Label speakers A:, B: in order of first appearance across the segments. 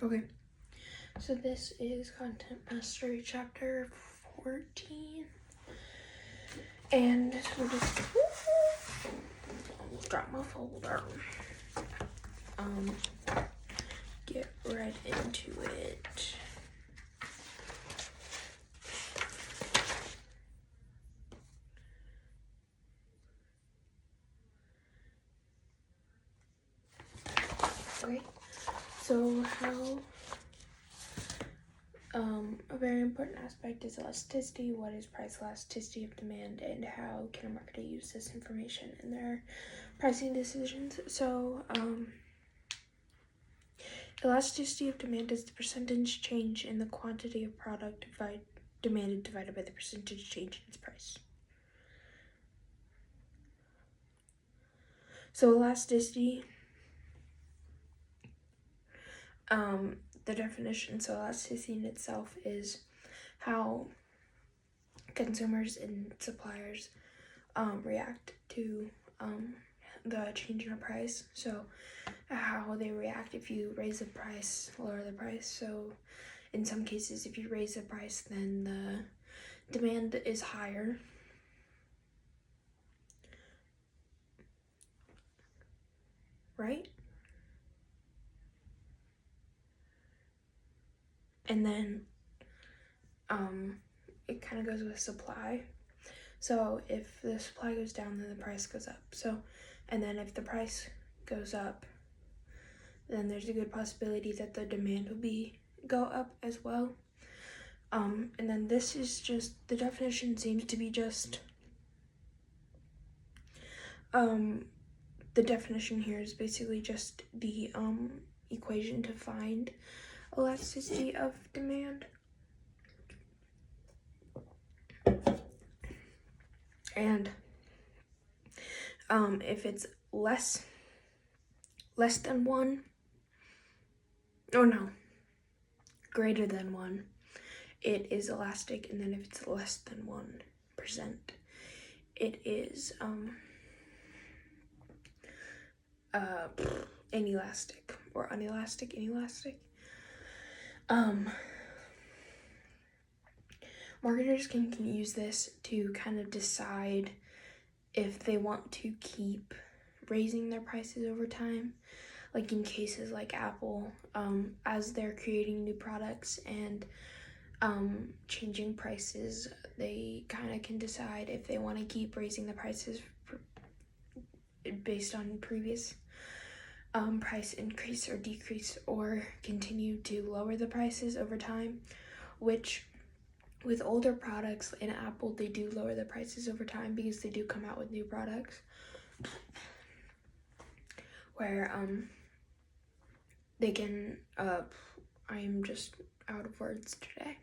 A: Okay, so this is Content Mastery Chapter 14. And we'll just almost drop my folder. Get right into it. Okay, so how a very important aspect is elasticity. What is price elasticity of demand, and how can a marketer use this information in their pricing decisions? So elasticity of demand is the percentage change in the quantity of product demanded divided by the percentage change in its price. So elasticity, the definition, so elasticity in itself is how consumers and suppliers react to the change in a price. So how they react if you raise the price, lower the price. So in some cases, if you raise the price, then the demand is higher. Right? And then it kind of goes with supply. So if the supply goes down, then the price goes up. So, and then if the price goes up, then there's a good possibility that the demand will go up as well. And then this is just, the definition seems to be just, the definition here is basically just the equation to find elasticity of demand. And if it's less than 1, greater than 1, it is elastic. And then if it's less than 1%, it is inelastic or unelastic, inelastic. Marketers can use this to kind of decide if they want to keep raising their prices over time. Like in cases like Apple, as they're creating new products and changing prices, they kind of can decide if they want to keep raising the prices based on previous price increase or decrease, or continue to lower the prices over time, which with older products in Apple, they do lower the prices over time because they do come out with new products where they can I am just out of words today.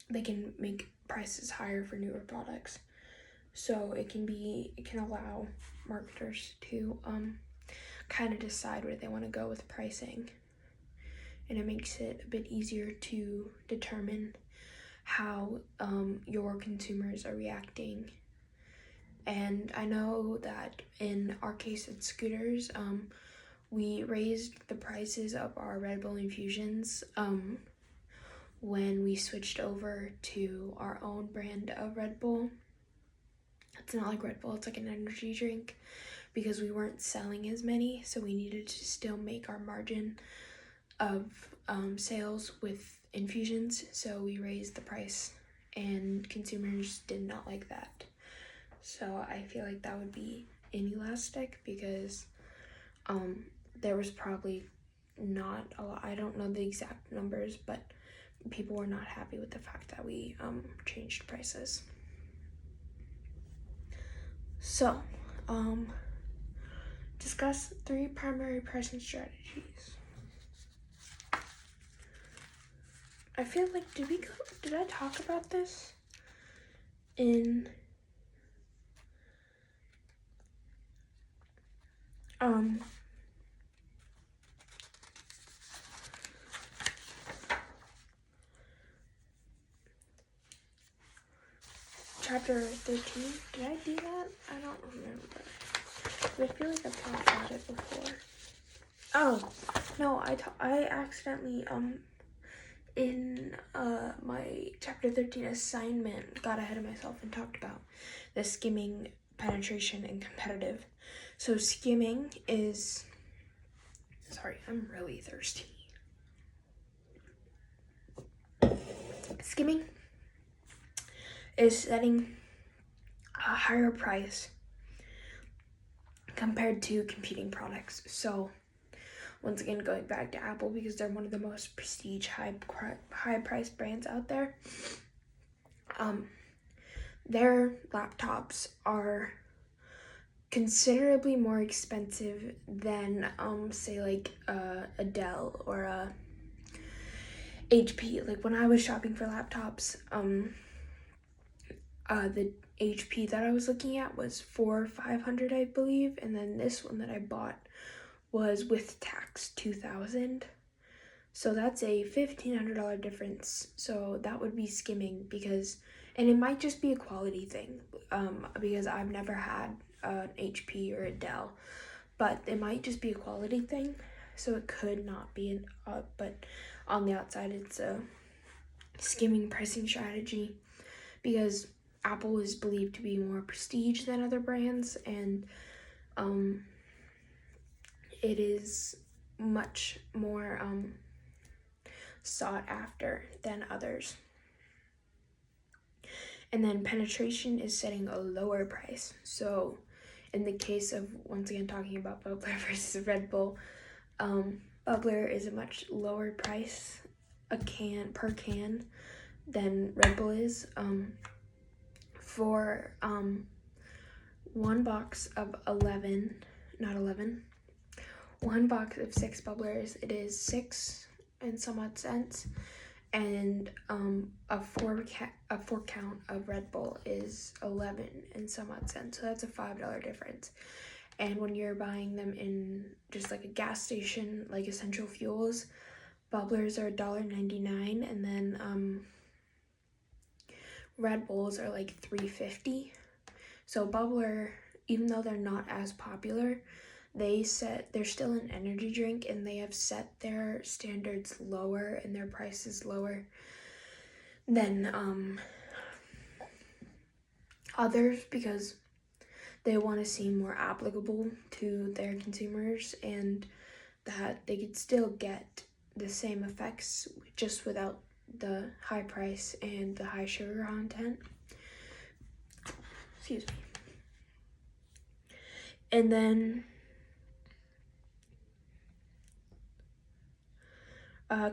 A: They can make prices higher for newer products. So it can allow marketers to kind of decide where they want to go with pricing. And it makes it a bit easier to determine how your consumers are reacting. And I know that in our case at Scooters, we raised the prices of our Red Bull infusions when we switched over to our own brand of Red Bull. It's not like Red Bull, it's like an energy drink, because we weren't selling as many, so we needed to still make our margin of sales with infusions, so we raised the price, and consumers did not like that. So I feel like that would be inelastic because there was probably not a lot, I don't know the exact numbers, but people were not happy with the fact that we changed prices. So, discuss 3 primary pricing strategies. I feel like, did I talk about this in chapter 13? Did I do that? I don't remember. But I feel like I've talked about it before. Oh, No, I accidentally in my chapter 13 assignment got ahead of myself and talked about the skimming, penetration, and competitive. So skimming is, sorry, I'm really thirsty. Skimming is setting a higher price compared to competing products. So once again, going back to Apple, because they're one of the most prestige high price brands out there, their laptops are considerably more expensive than say like a Dell or a HP. Like when I was shopping for laptops, the HP that I was looking at was $400-500, I believe, and then this one that I bought was with tax $2,000. So that's a $1,500 difference. So that would be skimming, because, and it might just be a quality thing, because I've never had an HP or a Dell, but it might just be a quality thing. So it could not be but on the outside it's a skimming pricing strategy, because Apple is believed to be more prestige than other brands, and it is much more sought after than others. And then penetration is setting a lower price. So in the case of, once again, talking about Bubbler versus Red Bull, Bubbler is a much lower price per can than Red Bull is. For one box of 1 box of 6 Bubblers, it is 6 and some odd cents, and a 4 count of Red Bull is 11 and some odd cents. So that's a $5 difference. And when you're buying them in just like a gas station, like Essential Fuels, Bubblers are $1.99, and then Red Bulls are like $3.50. So Bubbler, even though they're not as popular, they're still an energy drink, and they have set their standards lower and their prices lower than others, because they want to seem more applicable to their consumers, and that they could still get the same effects just without the high price and the high sugar content. Excuse me. And then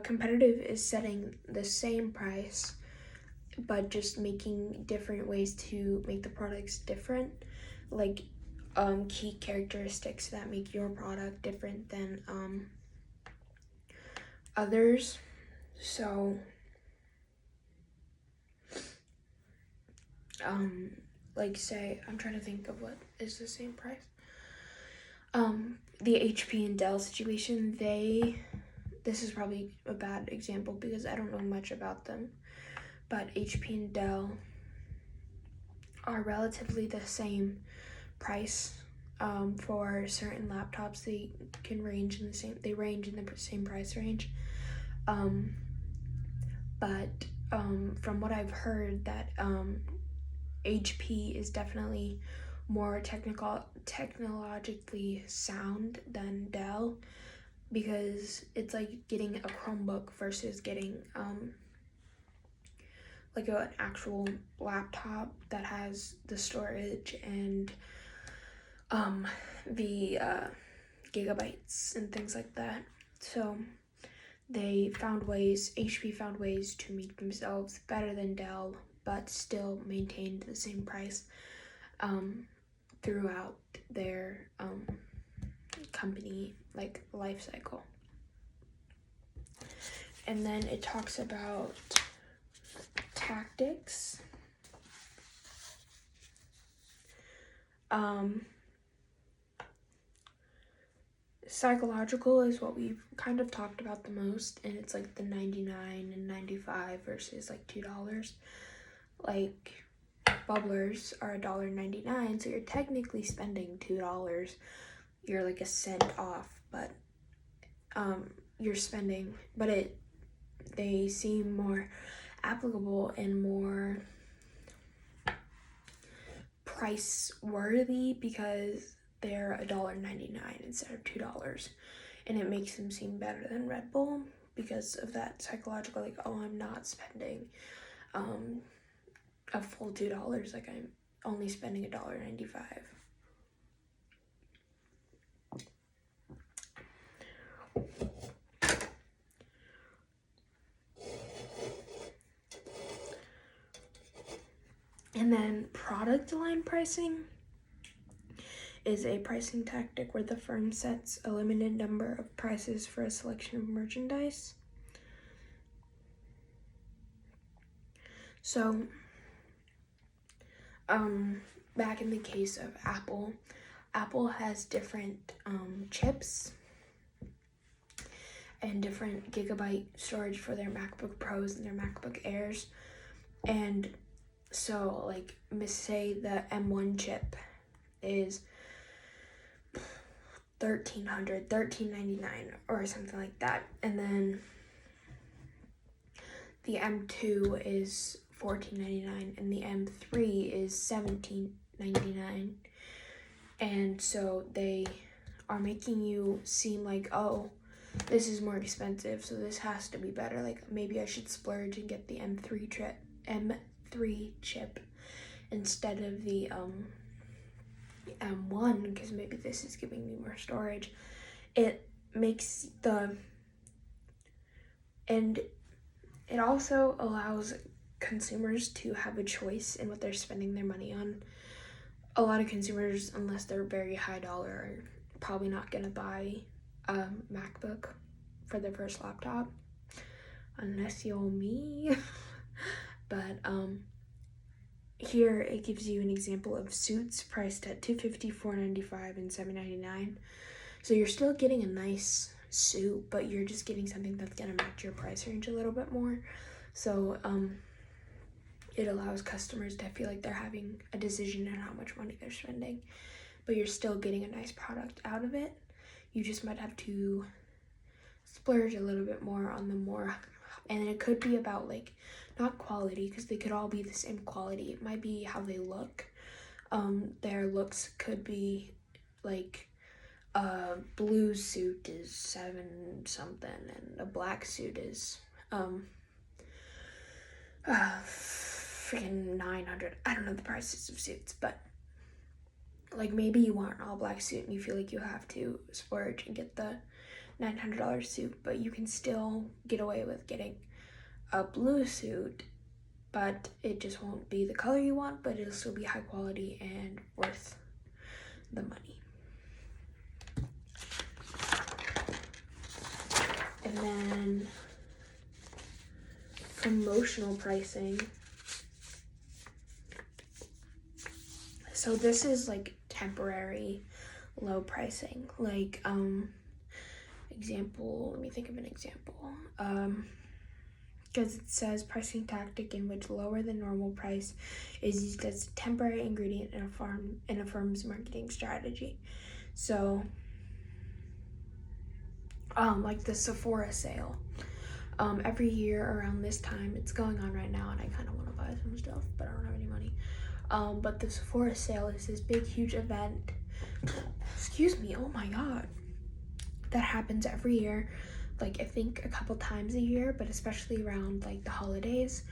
A: competitive is setting the same price, but just making different ways to make the products different, like key characteristics that make your product different than others. So like say, I'm trying to think of what is the same price. The HP and Dell situation, this is probably a bad example because I don't know much about them, but HP and Dell are relatively the same price. For certain laptops, they range in the same price range. But from what I've heard, that HP is definitely more technologically sound than Dell, because it's like getting a Chromebook versus getting like an actual laptop that has the storage and the gigabytes and things like that. So HP found ways to make themselves better than Dell, but still maintained the same price throughout their company like life cycle. And then it talks about tactics. Psychological is what we've kind of talked about the most, and it's like the 99 and 95 versus like $2. Like Bubblers are $1.99, so you're technically spending $2. You're like a cent off, but you're spending, but they seem more applicable and more price worthy because they're $1.99 instead of $2, and it makes them seem better than Red Bull because of that psychological, like, oh, I'm not spending a full $2, like I'm only spending $1.95. And then product line pricing is a pricing tactic where the firm sets a limited number of prices for a selection of merchandise. So, back in the case of Apple has different chips and different gigabyte storage for their MacBook Pros and their MacBook Airs. And so, like, say the M1 chip is $1,399 or something like that, and then the M2 is $14.99 and the M3 is $17.99, and so they are making you seem like, oh, this is more expensive, so this has to be better, like maybe I should splurge and get the M3 chip instead of the M1 because maybe this is giving me more storage. It makes and it also allows consumers to have a choice in what they're spending their money on. A lot of consumers, unless they're very high dollar, are probably not gonna buy a MacBook for their first laptop unless you're me. But here it gives you an example of suits priced at $250, $495, and $799. So you're still getting a nice suit, but you're just getting something that's gonna match your price range a little bit more. So it allows customers to feel like they're having a decision on how much money they're spending, but you're still getting a nice product out of it. You just might have to splurge a little bit more on the more, and it could be about like not quality, because they could all be the same quality. It might be how they look. Their looks could be like a blue suit is $7 something and a black suit is freaking $900. I don't know the prices of suits, but like maybe you want an all black suit and you feel like you have to splurge and get the $900 suit, but you can still get away with getting a blue suit, but it just won't be the color you want, but it'll still be high quality and worth the money. And then promotional pricing. So this is like temporary low pricing. Like example, let me think of an example. Because it says pricing tactic in which lower than normal price is used as a temporary ingredient in a firm's marketing strategy. So like the Sephora sale. Every year around this time, it's going on right now, and I kind of want to buy some stuff, but I don't have any money. But the Sephora sale is this big, huge event. Excuse me, oh my god. That happens every year, like I think a couple times a year, but especially around like the holidays,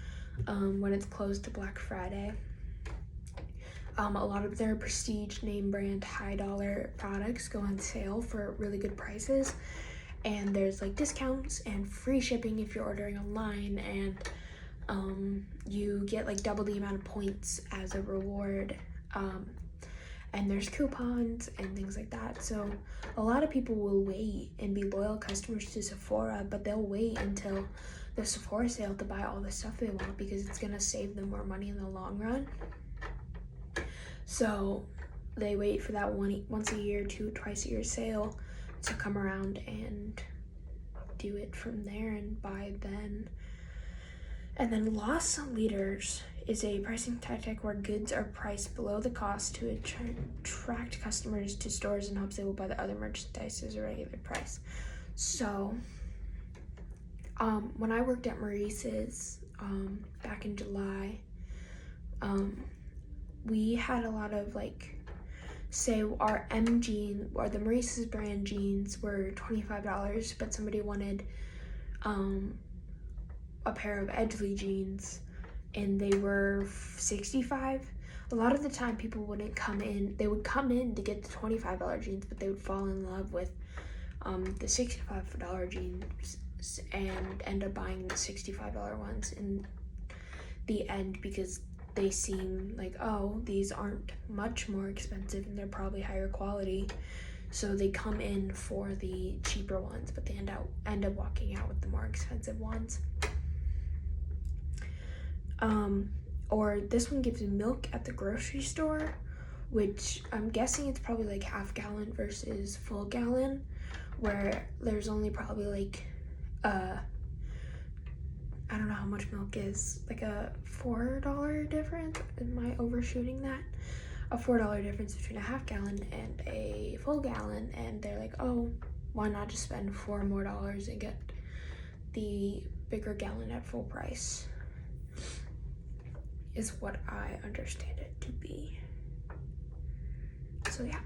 A: when it's close to Black Friday. A lot of their prestige name brand high dollar products go on sale for really good prices, and there's like discounts and free shipping if you're ordering online, and you get like double the amount of points as a reward, and there's coupons and things like that. So a lot of people will wait and be loyal customers to Sephora, but they'll wait until the Sephora sale to buy all the stuff they want because it's gonna save them more money in the long run. So they wait for that once a year, twice a year sale to come around and do it from there and buy then. And then loss leaders is a pricing tactic where goods are priced below the cost to attract customers to stores in hopes they will buy the other merchandise as a regular price. So, when I worked at Maurice's back in July, we had a lot of like, say our M jean or the Maurice's brand jeans were $25, but somebody wanted a pair of Edgley jeans and they were $65. A lot of the time people wouldn't come in. They would come in to get the $25 jeans, but they would fall in love with the $65 jeans and end up buying the $65 ones in the end because they seem like, oh, these aren't much more expensive and they're probably higher quality. So they come in for the cheaper ones, but they end up walking out with the more expensive ones. Or this one gives you milk at the grocery store, which I'm guessing it's probably like half gallon versus full gallon, where there's only probably like I don't know how much milk is, like a $4 difference. Am I overshooting that? A $4 difference between a half gallon and a full gallon, and they're like, oh, why not just spend $4 more and get the bigger gallon at full price, is what I understand it to be. So yeah.